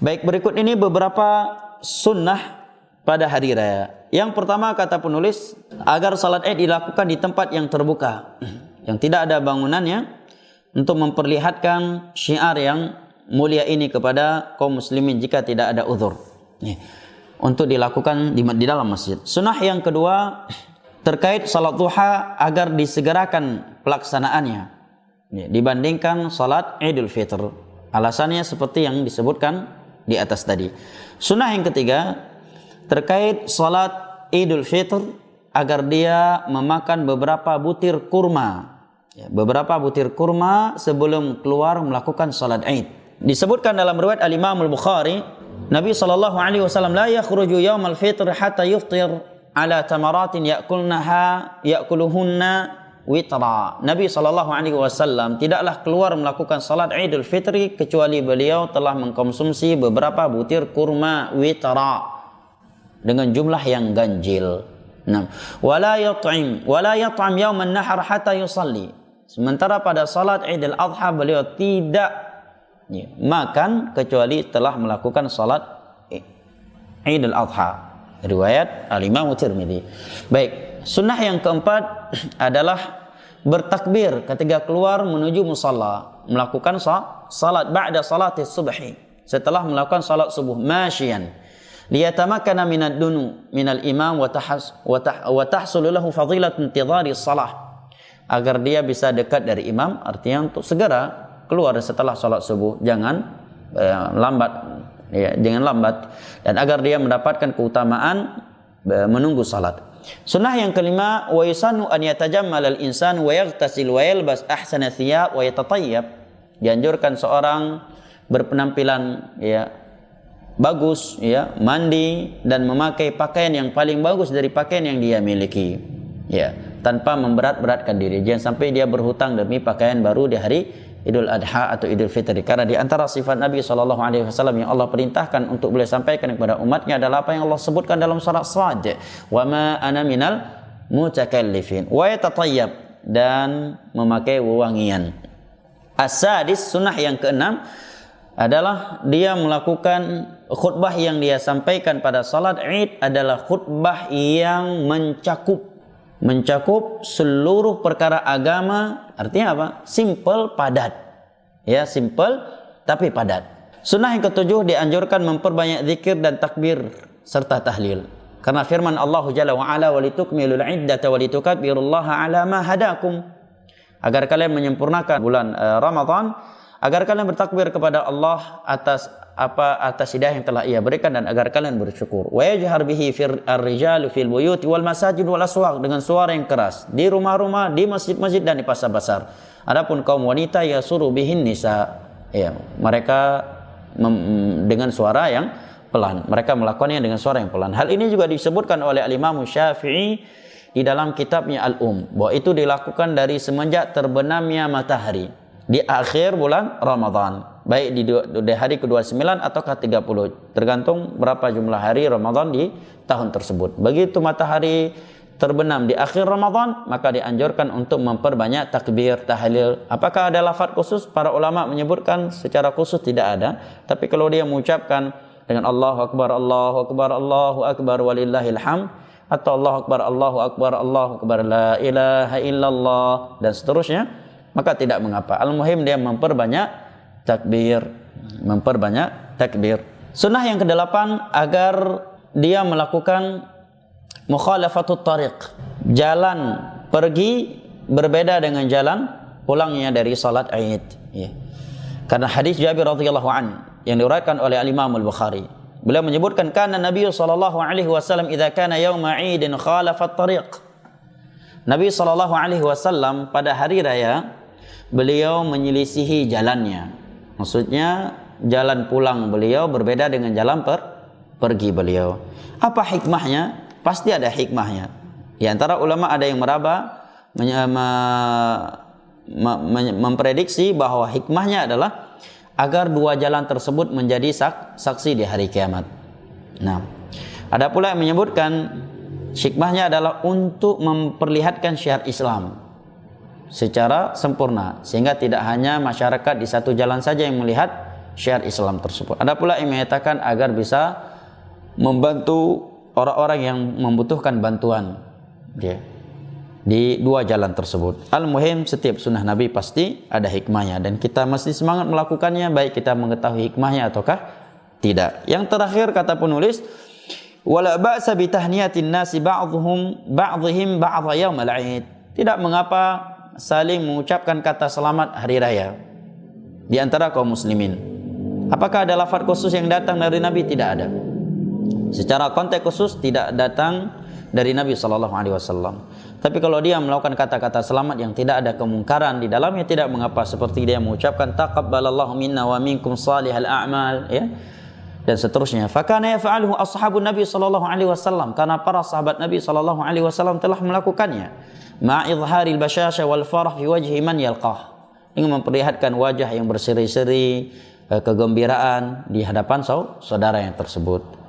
Baik, berikut ini beberapa sunnah pada hari raya. Yang pertama kata penulis, agar salat Id dilakukan di tempat yang terbuka, yang tidak ada bangunannya, untuk memperlihatkan syiar yang mulia ini kepada kaum muslimin jika tidak ada uzur. Untuk dilakukan di dalam masjid. Sunnah yang kedua terkait salat duha agar disegerakan pelaksanaannya dibandingkan salat Idul Fitr. Alasannya seperti yang disebutkan di atas tadi. Sunnah yang ketiga terkait salat Idul Fitr agar dia memakan beberapa butir kurma. Beberapa butir kurma sebelum keluar melakukan salat Id. Disebutkan dalam riwayat Al-Imam Al-Bukhari, Nabi sallallahu alaihi wasallam la yakhruju yaumal fitr hatta yuftir ala tamaratin ya'kuluhunna witra. Nabi sallallahu alaihi wasallam tidaklah keluar melakukan salat Idul Fitri kecuali beliau telah mengkonsumsi beberapa butir kurma witra dengan jumlah yang ganjil. Wala yat'am yauman nahar hatta yusalli. Sementara pada salat Idul Adha beliau tidak makan kecuali telah melakukan salat Idul Adha. Riwayat Al-Imam Tirmidzi. Baik, sunnah yang keempat adalah bertakbir ketika keluar menuju musalla, melakukan salat ba'da salati subhi, setelah melakukan salat subuh, masyian liyatamakkana minad dunu minal imam wa tahsulu lahu fadilat intidhari salah, agar dia bisa dekat dari imam, artinya untuk segera keluar setelah salat subuh, jangan lambat. Jangan lambat, dan agar dia mendapatkan keutamaan menunggu salat. Sunnah yang kelima, wa yusannu an yatajammal al-insan wa yaghtasil wa yalbas ahsana thiyab wa yatatayyab. Dianjurkan seorang berpenampilan bagus, mandi dan memakai pakaian yang paling bagus dari pakaian yang dia miliki, tanpa memberat-beratkan diri. Jangan sampai dia berhutang demi pakaian baru di hari Idul Adha atau Idul Fitri. Karena di antara sifat Nabi SAW yang Allah perintahkan untuk beliau sampaikan kepada umatnya adalah apa yang Allah sebutkan dalam surat Sad, wa ma ana minal mutakallifin wa yatatayyab, dan memakai wewangian. As-sadis, sunnah yang keenam adalah dia melakukan khutbah yang dia sampaikan pada salat Id adalah khutbah yang mencakup seluruh perkara agama. Artinya apa? Simple, padat. Simple tapi padat. Sunnah yang ketujuh, dianjurkan memperbanyak zikir dan takbir serta tahlil. Karena firman Allah Jalla wa Ala, walitukmilul iddata walitukabbirullaha ala ma hadakum. Agar kalian menyempurnakan bulan Ramadan, agar kalian bertakbir kepada Allah atas hidayah yang telah Ia berikan, dan agar kalian bersyukur. Wa yajhar bihi ar-rijalu fil buyuti wal masajid wal aswaq, dengan suara yang keras di rumah-rumah, di masjid-masjid dan di pasar-pasar. Adapun kaum wanita yasuru bihin nisa, mereka dengan suara yang pelan. Mereka melakukannya dengan suara yang pelan. Hal ini juga disebutkan oleh Al-Imam Syafi'i di dalam kitabnya Al-Um, bahwa itu dilakukan dari semenjak terbenamnya matahari di akhir bulan Ramadan, baik di hari ke-29 atau ke-30, tergantung berapa jumlah hari Ramadan di tahun tersebut. Begitu matahari terbenam di akhir Ramadan, maka dianjurkan untuk memperbanyak takbir, tahlil. Apakah ada lafaz khusus? Para ulama menyebutkan secara khusus tidak ada, tapi kalau dia mengucapkan dengan Allahu Akbar, Allahu Akbar, Allahu Akbar walillahil hamd, atau Allahu Akbar, Allahu Akbar, Allahu Akbar, la ilaha illallah, dan seterusnya, maka tidak mengapa. Al-muhim dia memperbanyak takbir. Sunnah yang kedelapan, agar dia melakukan mukhalafatut tariq, jalan pergi berbeda dengan jalan pulangnya dari salat Id. Karena hadis Jabir radhiyallahu an yang diriwayatkan oleh Al-Imam Al-Bukhari, beliau menyebutkan kana Nabi sallallahu alaihi wasallam idza kana yauma Idin khalafat tariq. Nabi sallallahu alaihi wasallam pada hari raya beliau menyelisihi jalannya. Maksudnya jalan pulang beliau berbeda dengan jalan pergi beliau. Apa hikmahnya? Pasti ada hikmahnya. Di antara ulama ada yang memprediksi bahwa hikmahnya adalah agar dua jalan tersebut menjadi saksi di hari kiamat. Ada pula yang menyebutkan hikmahnya adalah untuk memperlihatkan syiar Islam secara sempurna, sehingga tidak hanya masyarakat di satu jalan saja yang melihat syiar Islam tersebut. Ada pula yang menyatakan agar bisa membantu orang-orang yang membutuhkan bantuan, ya, di dua jalan tersebut. Al-muhim, setiap sunnah Nabi pasti ada hikmahnya dan kita mesti semangat melakukannya, baik kita mengetahui hikmahnya ataukah tidak. Yang terakhir kata penulis, wala ba'sa bi tahniyatin nasi ba'dhum ba'dha yaumil 'id. Tidak mengapa saling mengucapkan kata selamat hari raya di antara kaum muslimin. Apakah ada lafaz khusus yang datang dari Nabi? Tidak ada. Secara konteks khusus tidak datang dari Nabi SAW. Tapi kalau dia melakukan kata-kata selamat yang tidak ada kemungkaran di dalamnya, tidak mengapa. Seperti dia mengucapkan taqabbalallahu minna wa minkum salihal a'mal, ya, dan seterusnya. Fakana yaf'aluhu ashabun Nabi SAW, karena para sahabat Nabi SAW telah melakukannya. Ma'idharil basyasha wal farah fi wajhi man yalqah, ingin memperlihatkan wajah yang berseri-seri kegembiraan di hadapan saudara yang tersebut.